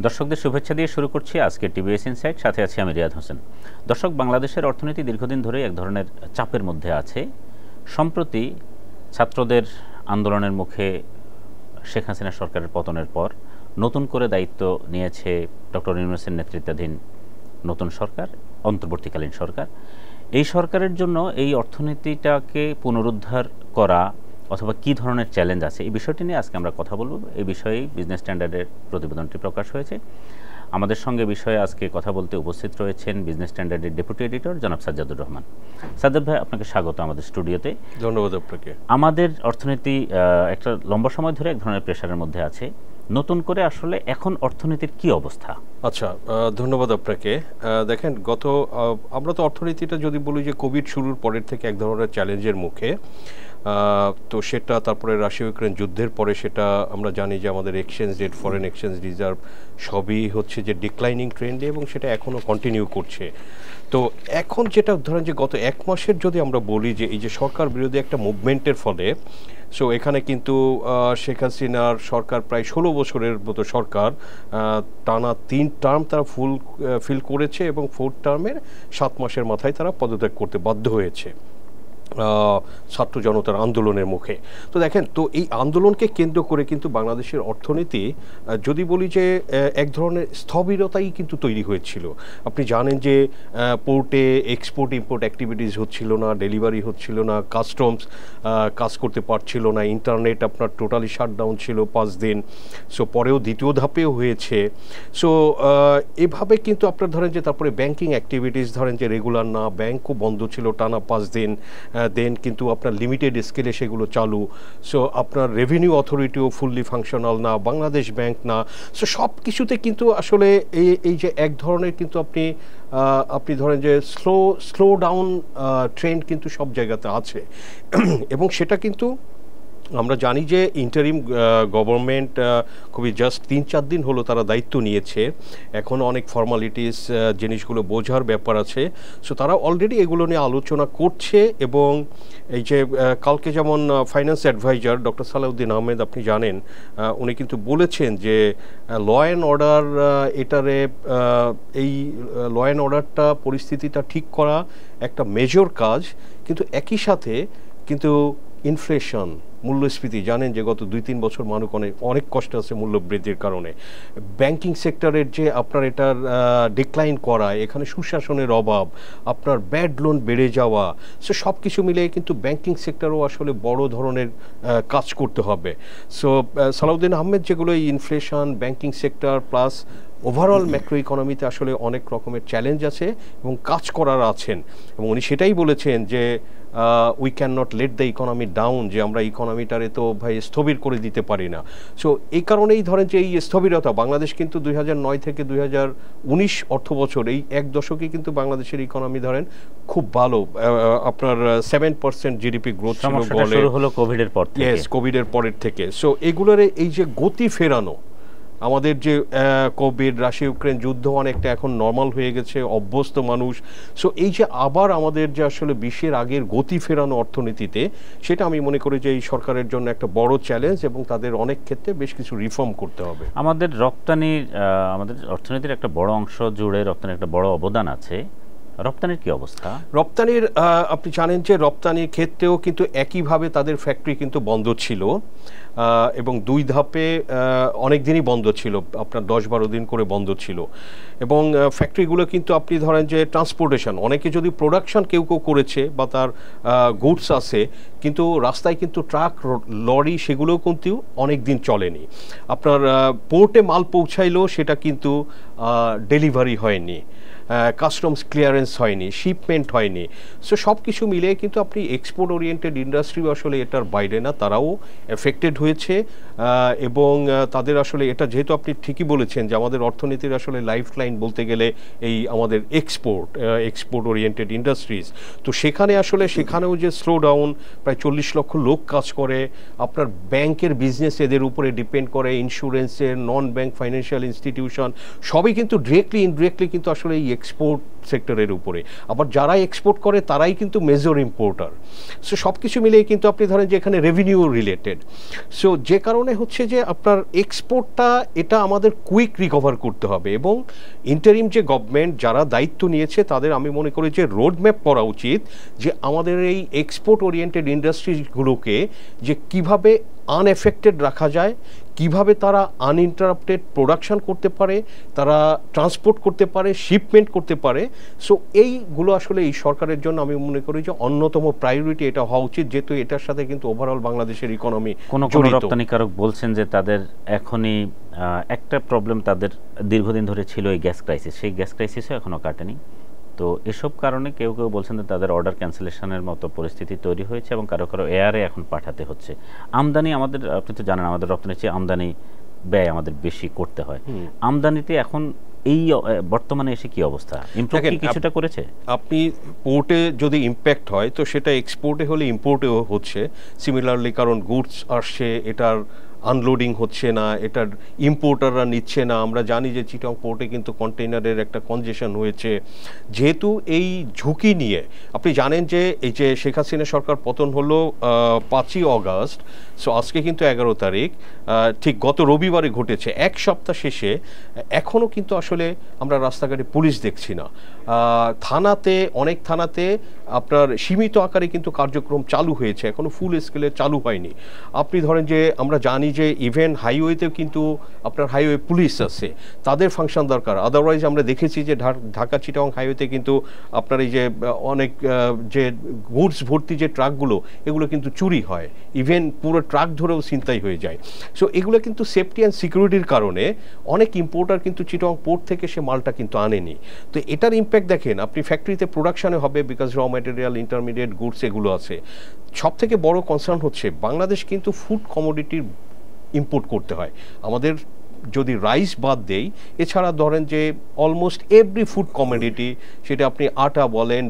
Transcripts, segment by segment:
দর্শকদের শুভেচ্ছা দিয়ে শুরু করছি আজকে টিভিএস ইনসাইট, সাথে আছি আমি রিয়াদ হোসেন। দর্শক, বাংলাদেশের অর্থনীতি দীর্ঘদিন ধরেই এক ধরনের চাপের মধ্যে আছে। সম্প্রতি ছাত্রদের আন্দোলনের মুখে শেখ হাসিনা সরকারের পতনের পর নতুন করে দায়িত্ব নিয়েছে ডক্টর ইউনূসের নেতৃত্বাধীন নতুন সরকার, অন্তর্বর্তীকালীন সরকার। এই সরকারের জন্য এই অর্থনীতিটাকে পুনরুদ্ধার করা অথবা কী ধরনের চ্যালেঞ্জ আছে, এই বিষয়টি নিয়ে আজকে আমরা কথা বলব। এই বিষয়েই বিজনেস স্ট্যান্ডার্ডের প্রতিবেদনটি প্রকাশ হয়েছে। আমাদের সঙ্গে বিষয়ে আজকে কথা বলতে উপস্থিত রয়েছেন বিজনেস স্ট্যান্ডার্ডের ডেপুটি এডিটর জনাব সাজ্জাদুর রহমান। সাজ্জাদ ভাই, আপনাকে স্বাগত আমাদের স্টুডিওতে। ধন্যবাদ আপনাকে। আমাদের অর্থনীতি একটা লম্বা সময় ধরে এক ধরনের প্রেশারের মধ্যে আছে। নতুন করে আসলে এখন অর্থনীতির কি অবস্থা? আচ্ছা, ধন্যবাদ আপনাকে। দেখেন, আমরা তো অর্থনীতিটা যদি বলি যে কোভিড শুরুর পরের থেকে এক ধরনের চ্যালেঞ্জের মুখে, তো সেটা তারপরে রাশিয়া ইউক্রেন যুদ্ধের পরে সেটা আমরা জানি যে আমাদের exchange rate, foreign exchange reserve সবই হচ্ছে যে ডিক্লাইনিং ট্রেন্ডে, এবং সেটা এখনও কন্টিনিউ করছে। তো এখন যেটা ধরেন যে গত এক মাসের যদি আমরা বলি যে এই যে সরকার বিরোধী একটা মুভমেন্টের ফলে, সো এখানে কিন্তু শেখ হাসিনার সরকার প্রায় 16 বছরের মতো সরকার টানা 3 টার্ম তারা ফিল করেছে, এবং 4th টার্মের 7 মাসের মাথায় তারা পদত্যাগ করতে বাধ্য হয়েছে ছাত্র জনতার আন্দোলনের মুখে। তো দেখেন, তো এই আন্দোলনকে কেন্দ্র করে কিন্তু বাংলাদেশের অর্থনীতি যদি বলি যে এক ধরনের স্থবিরতাই কিন্তু তৈরি হয়েছিল। আপনি জানেন যে পোর্টে এক্সপোর্ট ইম্পোর্ট অ্যাক্টিভিটিস হচ্ছিল না, ডেলিভারি হচ্ছিল না, কাস্টমস কাজ করতে পারছিল না, ইন্টারনেট আপনার টোটালি শাটডাউন ছিল 5 দিন। সো পরেও দ্বিতীয় ধাপেও হয়েছে। সো এভাবে কিন্তু আপনার ধরেন যে তারপরে ব্যাংকিং অ্যাক্টিভিটিস ধরেন যে রেগুলার না, ব্যাংকও বন্ধ ছিল টানা 5 দিন। দেন কিন্তু আপনার লিমিটেড স্কেলে সেগুলো চালু। সো আপনার রেভিনিউ অথরিটিও ফুললি ফাংশনাল না, বাংলাদেশ ব্যাংক না। সো সব কিছুতে কিন্তু আসলে এই যে এক ধরনের কিন্তু আপনি ধরেন যে স্লো ডাউন ট্রেন্ড কিন্তু সব জায়গাতে আছে। এবং সেটা কিন্তু আমরা জানি যে ইন্টারিম গভর্নমেন্ট খুবই জাস্ট 3-4 দিন হলো তারা দায়িত্ব নিয়েছে। এখন অনেক ফর্মালিটিস জিনিসগুলো বোঝার ব্যাপার আছে। সো তারা অলরেডি এগুলো নিয়ে আলোচনা করছে। এবং এই যে কালকে যেমন finance adviser doctor Salahuddin Ahmed, আপনি জানেন, উনি কিন্তু বলেছেন যে ল অ্যান্ড অর্ডার এই ল অ্যান্ড অর্ডারটা পরিস্থিতিটা ঠিক করা একটা মেজর কাজ, কিন্তু একই সাথে কিন্তু ইনফ্লেশন, মূল্যস্ফীতি, জানেন যে গত 2-3 বছর মানুষ অনেক কষ্ট আছে মূল্যবৃদ্ধির কারণে। ব্যাংকিং সেক্টরের যে আপনার এটার ডিক্লাইন করা, এখানে সুশাসনের অভাব, আপনার ব্যাড লোন বেড়ে যাওয়া, সো সব কিছু মিলিয়ে কিন্তু ব্যাংকিং সেক্টরও আসলে বড় ধরনের কাজ করতে হবে। সো সালাউদ্দিন আহমেদ যেগুলো এই inflation, banking sector plus overall macro ইকোনমিতে আসলে অনেক রকমের চ্যালেঞ্জ আছে এবং কাজ করার আছেন। এবং উনি সেটাই বলেছেন যে we can not let the economy down, যে আমরা ইকোনমিটারে তো ভাই স্থবির করে দিতে পারি না। সো এই কারণেই ধরেন যে এই স্থবিরতা, বাংলাদেশ কিন্তু 2009 থেকে 2019 অর্থ বছর, এই 1 দশকে কিন্তু বাংলাদেশের ইকোনমি ধরেন খুব ভালো, আপনার 7% জিডিপি গ্রোথ ছিল কোভিডের পরের থেকে। সো এগুলোর এই যে গতি ফেরানো, আমাদের যে কোভিড, রাশিয়া ইউক্রেন যুদ্ধ অনেকটা এখন নর্মাল হয়ে গেছে, অভ্যস্ত মানুষ। সো এই যে আবার আমাদের যে আসলে বিশ্বের আগের গতি ফেরানো অর্থনীতিতে, সেটা আমি মনে করি যে এই সরকারের জন্য একটা বড় চ্যালেঞ্জ, এবং তাদের অনেক ক্ষেত্রে বেশ কিছু রিফর্ম করতে হবে। আমাদের আমাদের অর্থনীতির একটা বড় অংশ জুড়ে রপ্তানির একটা বড় অবদান আছে। রপ্তানির কি অবস্থা? রপ্তানির আপনি জানেন যে রপ্তানির ক্ষেত্রেও কিন্তু একইভাবে তাদের ফ্যাক্টরি কিন্তু বন্ধ ছিল, এবং 2 ধাপে অনেক দিনই বন্ধ ছিল, আপনার 10-12 দিন করে বন্ধ ছিল। এবং ফ্যাক্টরিগুলো কিন্তু আপনি ধরেন যে ট্রান্সপোর্টেশন, অনেকে যদি প্রোডাকশন কেউ করেছে বা তার গুডস আছে, কিন্তু রাস্তায় কিন্তু ট্রাক, লরি, সেগুলোও কিন্তু অনেক দিন চলেনি। আপনার পোর্টে মাল পৌঁছাইলেও সেটা কিন্তু ডেলিভারি হয়নি, কাস্টমস ক্লিয়ারেন্স হয়নি, শিপমেন্ট হয়নি। সো সব কিছু মিলিয়ে কিন্তু আপনি এক্সপোর্ট ওরিয়েন্টেড ইন্ডাস্ট্রিও আসলে এটার বাইরে না, তারাও এফেক্টেড হয়েছে। এবং তাদের আসলে এটা, যেহেতু আপনি ঠিকই বলেছেন যে আমাদের অর্থনীতির আসলে লাইফ লাইন বলতে গেলে এই আমাদের এক্সপোর্ট ওরিয়েন্টেড ইন্ডাস্ট্রিজ, তো সেখানেও যে স্লো ডাউন, প্রায় 40 লক্ষ লোক কাজ করে, আপনার ব্যাংকের বিজনেস এদের উপরে ডিপেন্ড করে, ইন্স্যুরেন্সের, নন ব্যাংক ফাইন্যান্সিয়াল ইনস্টিটিউশন, সবই কিন্তু ডিরেক্টলি ইনডিরেক্টলি কিন্তু আসলে এই এক্সপোর্ট সেক্টরের উপরে, আবার যারা এক্সপোর্ট করে তারাই কিন্তু মেজর ইম্পোর্টার। সো সব কিছু মিলিয়ে কিন্তু আপনি ধরেন যে এখানে রেভিনিউ রিলেটেড। সো যে কারণে হচ্ছে যে আপনার এক্সপোর্টটা এটা আমাদের কুইক রিকভার করতে হবে, এবং ইন্টারিম যে গভর্নমেন্ট যারা দায়িত্ব নিয়েছে তাদের আমি মনে করি যে রোডম্যাপ করা উচিত যে আমাদের এই এক্সপোর্ট ওরিয়েন্টেড ইন্ডাস্ট্রিগুলোকে যে কিভাবে আনএফেক্টেড রাখা যায়, কিভাবে তারা আনইন্টারাপ্টেড প্রোডাকশন করতে পারে, তারা ট্রান্সপোর্ট করতে পারে, শিপমেন্ট করতে পারে। সো এইগুলো আসলে এই সরকারের জন্য আমি মনে করি যে অন্যতম প্রায়োরিটি এটা হওয়া উচিত, যেহেতু এটার সাথে কিন্তু ওভারঅল বাংলাদেশের ইকোনমি কোনো রপ্তানিকারক বলছেন যে তাদের এখনই একটা প্রবলেম তাদের দীর্ঘদিন ধরে ছিল এই গ্যাস ক্রাইসিস, সেই গ্যাস ক্রাইসিসও এখনও কাটেনি। তো এসব কারণে কেউ কেউ বলছেন যে তাদের অর্ডার ক্যান্সেলেশনের মতো পরিস্থিতি তৈরি হয়েছে এবং কারো কারো এয়ারে এখন পাঠাতে হচ্ছে। আমদানি আমাদের, আপনি তো জানেন আমাদের রপ্তানির চেয়ে আমদানি ব্যয় আমাদের বেশি করতে হয়। আমদানিতে এখন এই বর্তমানে এসে কি অবস্থা, ইমপ্রুভ কি কিছুটা করেছে? আপনি পোর্টে যদি ইম্প্যাক্ট হয় তো সেটা এক্সপোর্টে হলে ইম্পোর্টেও হচ্ছে সিমিলারলি, কারণ গুডস আসছে, এটার আনলোডিং হচ্ছে না, এটার ইম্পোর্টাররা নিচ্ছে না। আমরা জানি যে চিটং পোর্টে কিন্তু কন্টেইনারের একটা কনজেশন হয়েছে। যেহেতু এই ঝুঁকি নিয়ে আপনি জানেন যে এই যে শেখ হাসিনা সরকার পতন হলো 5ই অগাস্ট, সো আজকে কিন্তু 11 তারিখ, ঠিক গত রবিবারে ঘটেছে। এক সপ্তাহ শেষে এখনও কিন্তু আসলে আমরা রাস্তাঘাটে পুলিশ দেখছি না। থানাতে, অনেক থানাতে আপনার সীমিত আকারে কিন্তু কার্যক্রম চালু হয়েছে, এখনো ফুল স্কেলে চালু হয়নি। আপনি ধরেন যে আমরা জানি যে ইভেন হাইওয়েতেও কিন্তু আপনার হাইওয়ে পুলিশ আছে, তাদের ফাংশন দরকার। আদারওয়াইজ আমরা দেখেছি যে ঢাকা চিটাগং হাইওয়েতে কিন্তু আপনার এই যে অনেক যে গুডস ভর্তি যে ট্রাকগুলো, এগুলো কিন্তু চুরি হয়, ইভেন পুরো ট্রাক ধরেও ছিনতাই হয়ে যায়। সো এগুলো কিন্তু সেফটি অ্যান্ড সিকিউরিটির কারণে অনেক ইম্পোর্টার কিন্তু চিটাগং পোর্ট থেকে সে মালটা কিন্তু আনেনি। তো এটার ইম্প্যাক্ট দেখেন আপনি ফ্যাক্টরিতে প্রোডাকশনে হবে, বিকজ র ম্যাটেরিয়াল, ইন্টারমিডিয়েট গুডস এগুলো আছে। সব থেকে বড় কনসার্ন হচ্ছে বাংলাদেশ কিন্তু ফুড কমোডিটির ইম্পোর্ট করতে হয় আমাদের। যদি রাইস বাদ দেই, এছাড়া ধরেন যে অলমোস্ট এভরি ফুড কমোডিটি, সেটা আপনি আটা বলেন,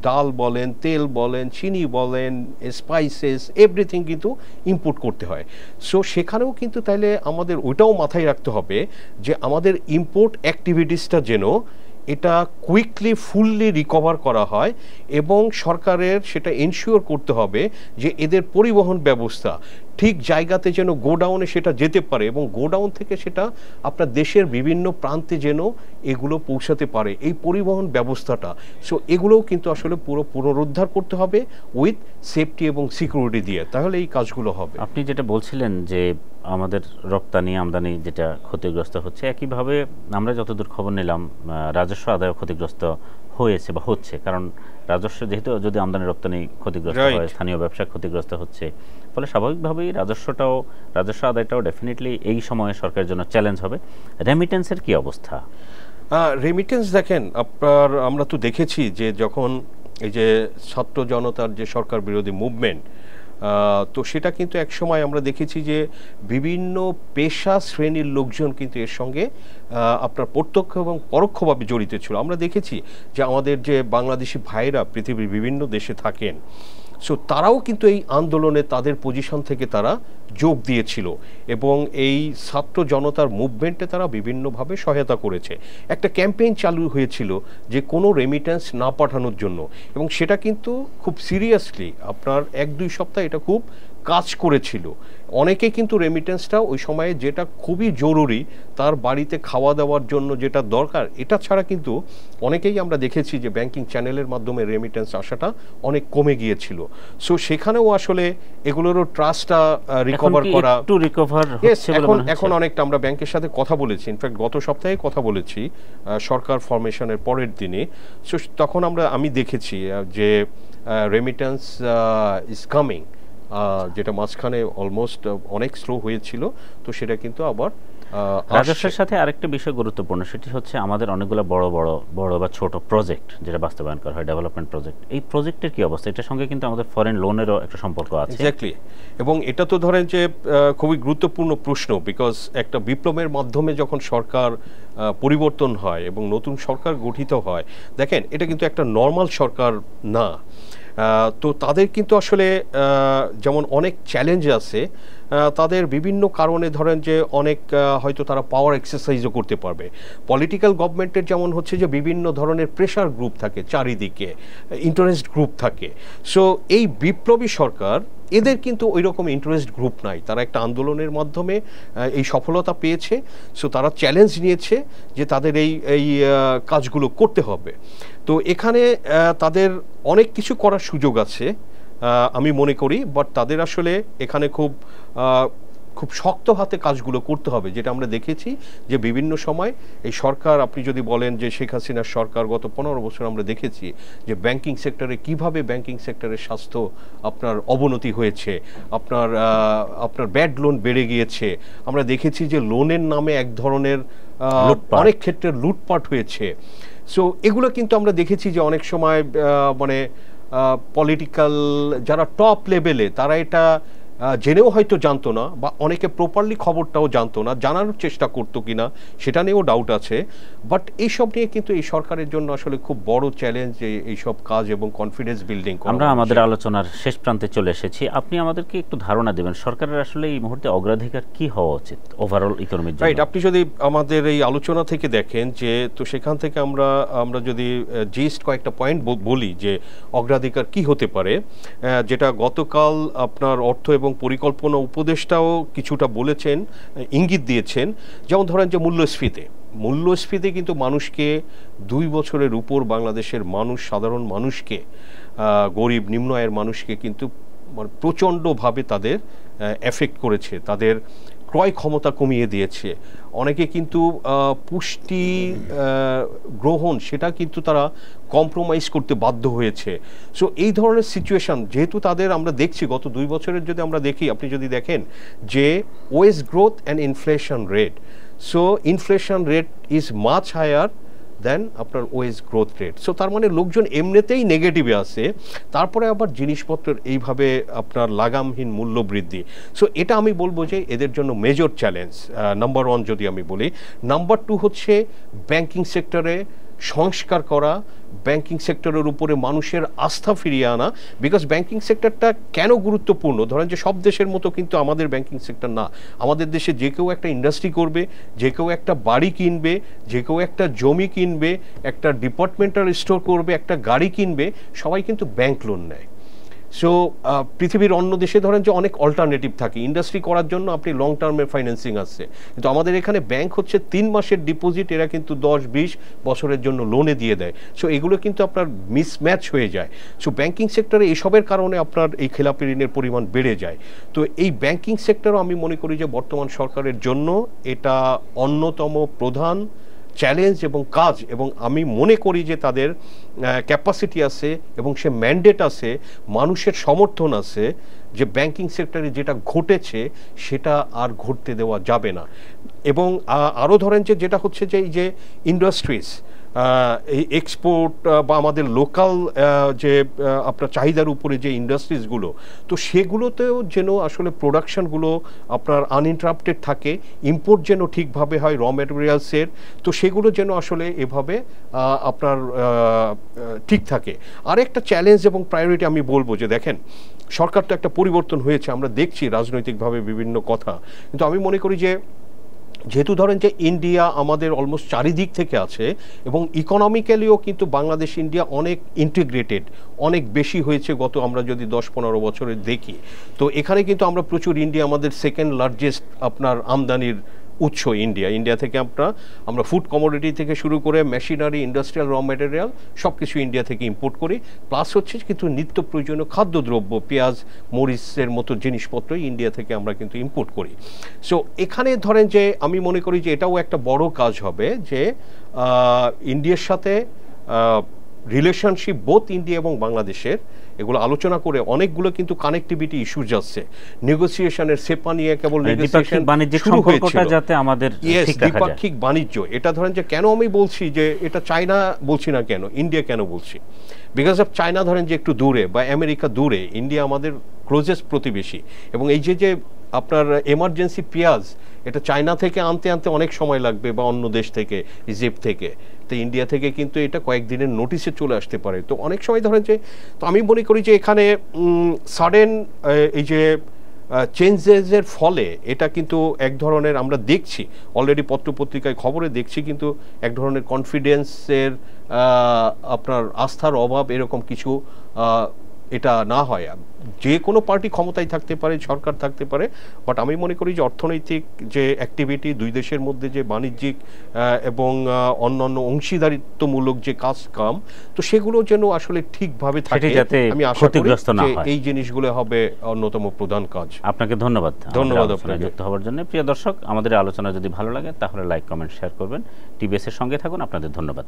ডাল বলেন, তেল বলেন, চিনি বলেন, স্পাইসেস, এভরিথিং কিন্তু ইম্পোর্ট করতে হয়। সো সেখানেও কিন্তু তাইলে আমাদের ওইটাও মাথায় রাখতে হবে যে আমাদের ইম্পোর্ট অ্যাক্টিভিটিসটা যেন এটা কুইকলি ফুললি রিকভার করা হয়, এবং সরকারের সেটা এনশিওর করতে হবে যে এদের পরিবহন ব্যবস্থা ঠিক জায়গাতে যেন গোডাউনে সেটা যেতে পারে, এবং গোডাউন থেকে সেটা আপনার দেশের বিভিন্ন প্রান্তে যেন এগুলো পৌঁছাতে পারে, এই পরিবহন ব্যবস্থাটা। সো এগুলোও কিন্তু আসলে পুরো পুনরুদ্ধার করতে হবে উইথ সেফটি এবং সিকিউরিটি দিয়ে, তাহলে এই কাজগুলো হবে। আপনি যেটা বলছিলেন যে আমাদের রপ্তানি আমদানি যেটা ক্ষতিগ্রস্ত হচ্ছে, একইভাবে আমরা যতদূর খবর নিলাম রাজস্ব আদায় ক্ষতিগ্রস্ত হয়েছে বা হচ্ছে, কারণ রাজস্ব যেহেতু যদি আমদানি রপ্তানি ক্ষতিগ্রস্ত হয়, স্থানীয় ব্যবসা ক্ষতিগ্রস্ত হচ্ছে, ফলে স্বাভাবিকভাবেই রাজস্ব আদায়টাও ডেফিনেটলি এই সময়ে সরকারের জন্য চ্যালেঞ্জ হবে। রেমিটেন্সের কি অবস্থা? রেমিটেন্স দেখেন আপনার, আমরা তো দেখেছি যে যখন এই যে ছাত্র জনতার যে সরকার বিরোধী মুভমেন্ট, তো সেটা কিন্তু এক সময় আমরা দেখেছি যে বিভিন্ন পেশা শ্রেণীর লোকজন কিন্তু এর সঙ্গে আপনার প্রত্যক্ষ এবং পরোক্ষভাবে জড়িত ছিল। আমরা দেখেছি যে আমাদের যে বাংলাদেশি ভাইরা পৃথিবীর বিভিন্ন দেশে থাকেন, সো তারাও কিন্তু এই আন্দোলনে তাদের পজিশন থেকে তারা যোগ দিয়েছিল, এবং এই ছাত্র জনতার মুভমেন্টে তারা বিভিন্নভাবে সহায়তা করেছে। একটা ক্যাম্পেইন চালু হয়েছিল যে কোনো রেমিটেন্স না পাঠানোর জন্য, এবং সেটা কিন্তু খুব সিরিয়াসলি আপনার 1-2 সপ্তাহ এটা খুব কাজ করেছিল। অনেকে কিন্তু রেমিটেন্সটা ওই সময়ে যেটা খুবই জরুরি, তার বাড়িতে খাওয়া দাওয়ার জন্য যেটা দরকার, এটা ছাড়া কিন্তু অনেকেই আমরা দেখেছি যে ব্যাংকিং চ্যানেলের মাধ্যমে রেমিটেন্স আসাটা অনেক কমে গিয়েছিল। সো সেখানেও আসলে এগুলোরও ট্রাস্টটা রিকভার করা, এখন অনেকটা আমরা ব্যাংকের সাথে কথা বলেছি, ইনফ্যাক্ট গত সপ্তাহে কথা বলেছি সরকার ফরমেশনের পরের দিনে। সো তখন আমি দেখেছি যে রেমিটেন্স ইজ কামিং, যেটা মাঝখানে অলমোস্ট অনেক স্লো হয়েছিল, তো সেটা কিন্তু আবার রাজস্বের সাথে আরেকটা বিষয় গুরুত্বপূর্ণ, সেটি হচ্ছে আমাদের অনেকগুলো বড় বা ছোট প্রজেক্ট যেটা বাস্তবায়ন করা হয়, ডেভেলপমেন্ট প্রজেক্ট, এই প্রজেক্টের কি অবস্থা? এটার সঙ্গে কিন্তু আমাদের ফরেন লোনেরও একটা সম্পর্ক আছে। এক্স্যাক্টলি, এবং এটা তো ধরেন যে খুবই গুরুত্বপূর্ণ প্রশ্ন, বিকজ একটা বিপ্লবের মাধ্যমে যখন সরকার পরিবর্তন হয় এবং নতুন সরকার গঠিত হয়, দেখেন এটা কিন্তু একটা নর্মাল সরকার না। তো তাদের কিন্তু আসলে যেমন অনেক চ্যালেঞ্জ আছে, তাদের বিভিন্ন কারণে ধরেন যে অনেক হয়তো তারা পাওয়ার এক্সারসাইজও করতে পারবে। পলিটিক্যাল গভর্নমেন্টের যেমন হচ্ছে যে বিভিন্ন ধরনের প্রেশার গ্রুপ থাকে চারিদিকে, ইন্টারেস্ট গ্রুপ থাকে। সো এই বিপ্লবী সরকার, এদের কিন্তু ওই রকম ইন্টারেস্ট গ্রুপ নাই। তারা একটা আন্দোলনের মাধ্যমে এই সফলতা পেয়েছে। সো তারা চ্যালেঞ্জ নিয়েছে যে তাদের এই কাজগুলো করতে হবে। তো এখানে তাদের অনেক কিছু করার সুযোগ আছে আমি মনে করি, বাট তাদের আসলে এখানে খুব শক্ত হাতে কাজগুলো করতে হবে। যেটা আমরা দেখেছি যে বিভিন্ন সময় এই সরকার, আপনি যদি বলেন যে শেখ হাসিনার সরকার গত 15 বছর আমরা দেখেছি যে ব্যাংকিং সেক্টরে কিভাবে ব্যাংকিং সেক্টরের স্বাস্থ্য আপনার অবনতি হয়েছে, আপনার ব্যাড লোন বেড়ে গিয়েছে। আমরা দেখেছি যে লোনের নামে এক ধরনের অনেক ক্ষেত্রে লুটপাট হয়েছে। সো এগুলো কিন্তু আমরা দেখেছি যে অনেক সময় মানে পলিটিক্যাল যারা টপ লেভেলে তারা এটা জেনেও হয়তো জানতো না, বা অনেকে প্রপারলি খবরটাও জানতো না, জানার চেষ্টা করতো কিনা সেটা নিয়েও ডাউট আছে। বাট এইসব নিয়ে কিন্তু এই সরকারের জন্য আসলে খুব বড় চ্যালেঞ্জ এইসব কাজ এবং কনফিডেন্স বিল্ডিং। আমরা আমাদের আলোচনার শেষ প্রান্তে চলে এসেছি। আপনি আমাদেরকে একটু ধারণা দেবেন সরকারের আসলে এই মুহূর্তে অগ্রাধিকার কি হওয়া উচিত ওভারঅল ইকোনমির জন্য? রাইট, আপনি যদি আমাদের এই আলোচনা থেকে দেখেন যে, তো সেখান থেকে আমরা যদি জিস্ট কয়েকটা পয়েন্ট বলি যে অগ্রাধিকার কি হতে পারে, যেটা গতকাল আপনার অর্থ এবং পরিকল্পনা উপদেষ্টাও কিছুটা বলেছেন, ইঙ্গিত দিয়েছেন। যেমন ধরেন যে মূল্যস্ফীতি কিন্তু মানুষকে 2 বছরের উপর বাংলাদেশের মানুষ, সাধারণ মানুষকে, গরিব নিম্ন আয়ের মানুষকে কিন্তু প্রচণ্ডভাবে তাদের এফেক্ট করেছে, তাদের ক্রয় ক্ষমতা কমিয়ে দিয়েছে। অনেকে কিন্তু পুষ্টি গ্রহণ সেটা কিন্তু তারা কম্প্রোমাইজ করতে বাধ্য হয়েছে। সো এই ধরনের সিচুয়েশন যেহেতু তাদের আমরা দেখছি গত 2 বছরের যদি আমরা দেখি, আপনি যদি দেখেন যে wage growth and inflation rate, so inflation rate is much higher than আপনার ওয়েজ গ্রোথ রেট। সো তার মানে লোকজন এমনিতেই নেগেটিভে আছে, তারপরে আবার জিনিসপত্রের এইভাবে আপনার লাগামহীন মূল্য বৃদ্ধি। সো এটা আমি বলবো যে এদের জন্য মেজর চ্যালেঞ্জ নাম্বার 1 যদি আমি বলি। নাম্বার 2 হচ্ছে ব্যাংকিং সেক্টরে সংস্কার করা, ব্যাংকিং সেক্টরের উপরে মানুষের আস্থা ফিরিয়ে আনা। বিকজ ব্যাংকিং সেক্টরটা কেন গুরুত্বপূর্ণ, ধরেন যে সব দেশের মতো কিন্তু আমাদের ব্যাংকিং সেক্টর না। আমাদের দেশে যে কেউ একটা ইন্ডাস্ট্রি করবে, যে কেউ একটা বাড়ি কিনবে, যে কেউ একটা জমি কিনবে, একটা ডিপার্টমেন্টাল স্টোর করবে, একটা গাড়ি কিনবে, সবাই কিন্তু ব্যাংক লোন নেয়। সো পৃথিবীর অন্য দেশে ধরেন যে অনেক অল্টারনেটিভ থাকে ইন্ডাস্ট্রি করার জন্য, আপনি লং টার্মের ফাইন্যান্সিং আছে, কিন্তু আমাদের এখানে ব্যাংক হচ্ছে 3 মাসের ডিপোজিট, এরা কিন্তু 10-20 বছরের জন্য লোনে দিয়ে দেয়। সো এগুলো কিন্তু আপনার মিসম্যাচ হয়ে যায়। সো ব্যাংকিং সেক্টরে এসবের কারণে আপনার এই খেলাপি ঋণের পরিমাণ বেড়ে যায়। তো এই ব্যাংকিং সেক্টরও আমি মনে করি যে বর্তমান সরকারের জন্য এটা অন্যতম প্রধান চ্যালেঞ্জ এবং কাজ, এবং আমি মনে করি যে তাদের ক্যাপাসিটি আছে এবং সে ম্যান্ডেট আছে, মানুষের সমর্থন আছে যে ব্যাংকিং সেক্টরে যেটা ঘটেছে সেটা আর ঘটতে দেওয়া যাবে না। এবং আরও ধরেন যে যেটা হচ্ছে যে এই যে ইন্ডাস্ট্রিজ, এই এক্সপোর্ট বা আমাদের লোকাল যে আপনার চাহিদার উপরে যে ইন্ডাস্ট্রিজগুলো, তো সেগুলোতেও যেন আসলে প্রোডাকশনগুলো আপনার আনইন্টারাপ্টেড থাকে, ইম্পোর্ট যেন ঠিকভাবে হয় র ম্যাটেরিয়ালসের, তো সেগুলো যেন আসলে এভাবে আপনার ঠিক থাকে। আরেকটা চ্যালেঞ্জ এবং প্রায়োরিটি আমি বলবো যে দেখেন, সরকার তো একটা পরিবর্তন হয়েছে, আমরা দেখছি রাজনৈতিকভাবে বিভিন্ন কথা, কিন্তু আমি মনে করি যে যেহেতু ধরেন যে ইন্ডিয়া আমাদের অলমোস্ট চারিদিক থেকে আছে, এবং ইকোনমিক্যালিও কিন্তু বাংলাদেশ ইন্ডিয়া অনেক ইন্টিগ্রেটেড, অনেক বেশি হয়েছে গত আমরা যদি 10-15 বছরে দেখি। তো এখানে কিন্তু আমরা প্রচুর, ইন্ডিয়া আমাদের সেকেন্ড লার্জেস্ট আপনার আমদানির উৎস ইন্ডিয়া থেকে আমরা ফুড কমোডিটি থেকে শুরু করে মেশিনারি, ইন্ডাস্ট্রিয়াল, র ম্যাটেরিয়াল সব কিছু ইন্ডিয়া থেকে ইম্পোর্ট করি। প্লাস হচ্ছে কিন্তু নিত্য প্রয়োজনীয় খাদ্যদ্রব্য, পেঁয়াজ মরিচের মতো জিনিসপত্র ইন্ডিয়া থেকে আমরা কিন্তু ইম্পোর্ট করি। সো এখানে ধরেন যে আমি মনে করি যে এটাও একটা বড় কাজ হবে যে ইন্ডিয়ার সাথে রিলেশনশিপ বোথ ইন্ডিয়া এবং বাংলাদেশের, এগুলো আলোচনা করে অনেকগুলো কিন্তু কানেক্টিভিটি ইস্যুজ আছে। নেগোসিয়েশনের সেপা নিয়ে কেবল নেগোসিয়েশন শুরু হয়েছিল, যাতে আমাদের দ্বিপাক্ষিক বাণিজ্য, এটা ধরেন যে কেন আমি বলছি যে এটা চায়না বলছি না, কেন ইন্ডিয়া কেন বলছি, বিকজ অফ চায়না ধরেন যে একটু দূরে বা আমেরিকা দূরে, ইন্ডিয়া আমাদের ক্লোজেস্ট প্রতিবেশী, এবং এই যে আপনার এমার্জেন্সি পেঁয়াজ এটা চায়না থেকে আনতে আনতে অনেক সময় লাগবে, বা অন্য দেশ থেকে, ইজিপ্ট থেকে। তো ইন্ডিয়া থেকে কিন্তু এটা কয়েকদিনের নোটিশে চলে আসতে পারে। তো অনেক সময় ধরেন যে, তো আমি মনে করি যে এখানে সাডেন এই যে চেঞ্জেসের ফলে এটা কিন্তু এক ধরনের, আমরা দেখছি অলরেডি পত্রপত্রিকায় খবরে দেখছি, কিন্তু এক ধরনের কনফিডেন্সের আপনার আস্থার অভাব, এরকম কিছু এটা না হয়। যে কোনো পার্টি ক্ষমতায় থাকতে পারে, সরকার থাকতে পারে, বাট আমি মনে করি যে অর্থনৈতিক যে অ্যাক্টিভিটি, দুই দেশের মধ্যে যে বাণিজ্যিক এবং অন্যান্য অংশীদারিত্বমূলক যে কাম, তো সেগুলো যেন আসলে ঠিকভাবে থাকে। আমি আশা করি যে এই জিনিসগুলো হবে অন্যতম প্রধান কাজ। আপনাকে ধন্যবাদ আপনাকে যুক্ত হওয়ার জন্য। প্রিয় দর্শক, আমাদের আলোচনা যদি ভালো লাগে তাহলে লাইক, কমেন্ট, শেয়ার করবেন। টিবিএস এর সঙ্গে থাকুন। আপনাদের ধন্যবাদ।